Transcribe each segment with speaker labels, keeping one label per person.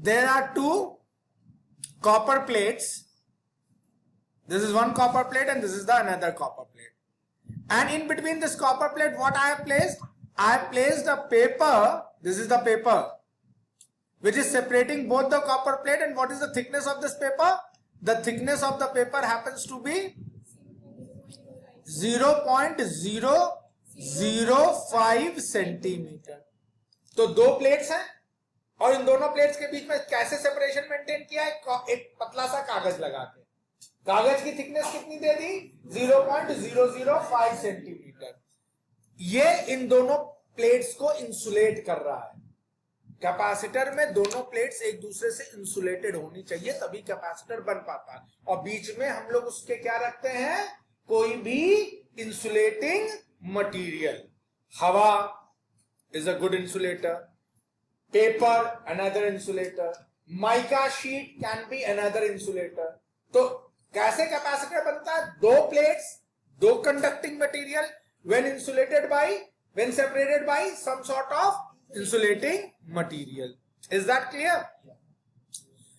Speaker 1: there are two copper plates. This is one copper plate and this is the another copper plate. And in between this copper plate, what I have placed? I have placed a paper. This is the paper which is separating both the copper plate. And what is the thickness of this paper? The thickness of the paper happens to be 0.005 centimetre. तो दो plates हैं और इन दोनों plates के बीच में कैसे separation maintain किया है? एक पतला सा कागज लगा के. कागज की थिकनेस कितनी दे दी? 0.005 सेंटीमीटर. ये इन दोनों प्लेट्स को इंसुलेट कर रहा है. कैपेसिटर में दोनों प्लेट्स एक दूसरे से इंसुलेटेड होनी चाहिए, तभी कैपेसिटर बन पाता है. और बीच में हम लोग उसके क्या रखते हैं? कोई भी इंसुलेटिंग मटेरियल. हवा is a good insulator, paper another insulator, mica sheet can be another insulator. तो कैसे कैपेसिटर बनता है? दो प्लेट्स, दो conducting material, when separated by some sort of insulating material. Is that clear?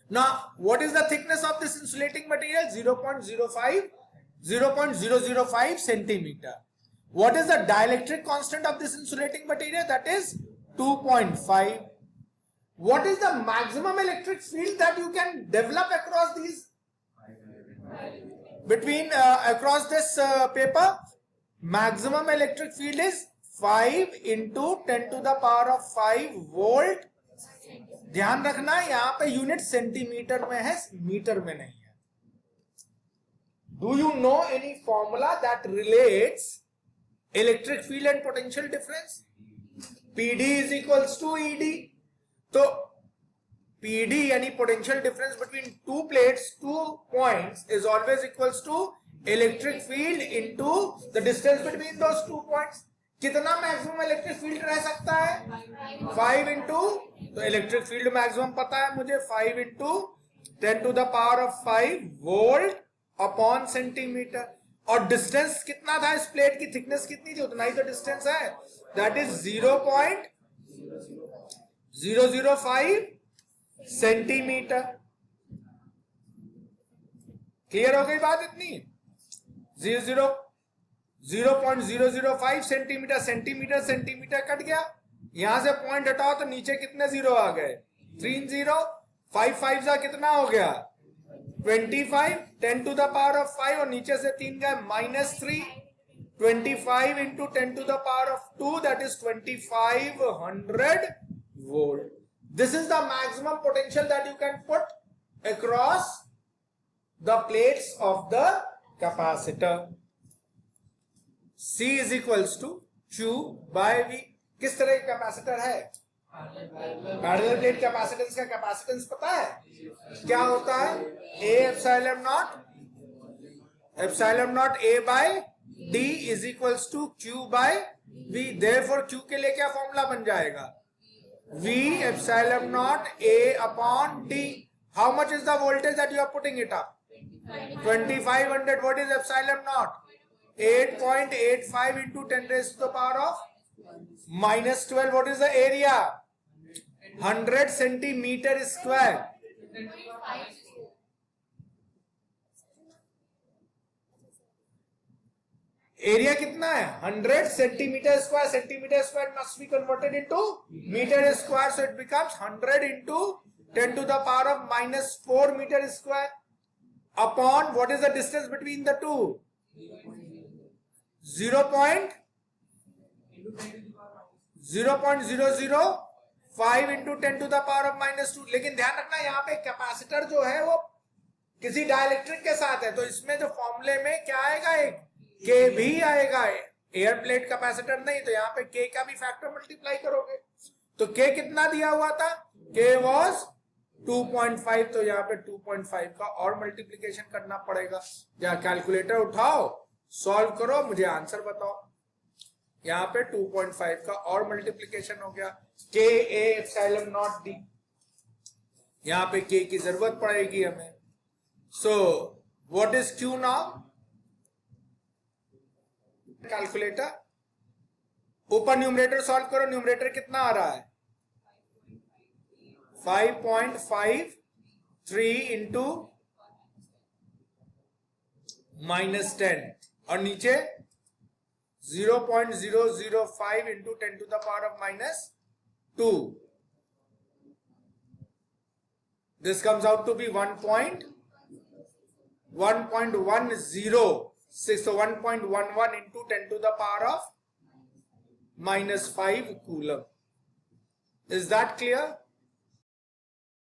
Speaker 1: Now, what is the thickness of this insulating material? 0.005 centimeter. What is the dielectric constant of this insulating material? That is 2.5. What is the maximum electric field that you can develop across these? Across this paper? Maximum electric field is 5 into 10 to the power of 5 volt. ध्यान रखना यहां पे unit centimetre में है, metre में नहीं है. Do you know any formula that relates electric field and potential difference? PD is equals to ED. तो PD यानी potential difference between two plates, 2 points is always equals to electric field into the distance between those 2 points. कितना maximum electric field रह सकता है? 5 into, तो electric field maximum पता है मुझे, 5 into 10 to the power of 5 volt upon centimetre. और distance कितना था? इस प्लेट की थिकनेस कितनी थी? उतना ही तो डिस्टेंस है. That is 0.005 centimetre. क्लियर हो गई बात इतनी? 0.005 सेंटीमीटर. सेंटीमीटर कट गया, यहां से पॉइंट हटाओ तो नीचे कितने जीरो आ गए? 3 0. 5 5 का कितना हो गया? 25. 10 टू द पावर ऑफ 5 और नीचे से 3 गए, -3. 25 into 10 to the power of 2, that is 2500 volt. This is the maximum potential that you can put across the plates of the capacitor. C is equals to Q by V. किस तरह का capacitor है? Parallel plate capacitance का capacitance पता है क्या होता है? A epsilon not A by D is equals to Q by V. Therefore Q के लिए क्या फॉर्मूला बन जाएगा? V epsilon not A upon D. How much is the voltage that you are putting it up? 2500. What is epsilon naught? 8.85 into 10 raised to the power of -12. What is the area? 100 centimeter square. Area कितना है? 100 centimetre square. Centimetre square must be converted into metre square, so it becomes 100 into 10 to the power of -4 meter square upon what is the distance between the two? 0.005 into 10 to the power of -2. लेकिन ध्यान रखना यहाँ पे capacitor जो है वो किसी dielectric के साथ है, तो इसमें जो फॉर्मूले में क्या आएगा? एक के भी आएगा. एयर प्लेट कैपेसिटर नहीं, तो यहाँ पे के का भी फैक्टर मल्टीप्लाई करोगे. तो के कितना दिया हुआ था? के वॉज 2.5. तो यहाँ पे 2.5 का और मल्टीप्लीकेशन करना पड़ेगा. या कैलकुलेटर उठाओ, सॉल्व करो, मुझे आंसर बताओ. यहाँ पे 2.5 का और मल्टीप्लीकेशन हो गया. के ए एप्सिलॉन नॉट डी. यहाँ पे के की जरूरत पड़ेगी हमें. So what is Q now? Calculator ऊपर न्यूमरेटर सॉल्व करो. न्यूमरेटर कितना आ रहा है? 5.53 इंटू -10 और नीचे 0.005 into 10 to the power of -2. This comes out to be 1.106. So 1.11 into 10 to the power of -5 coulomb. Is that clear?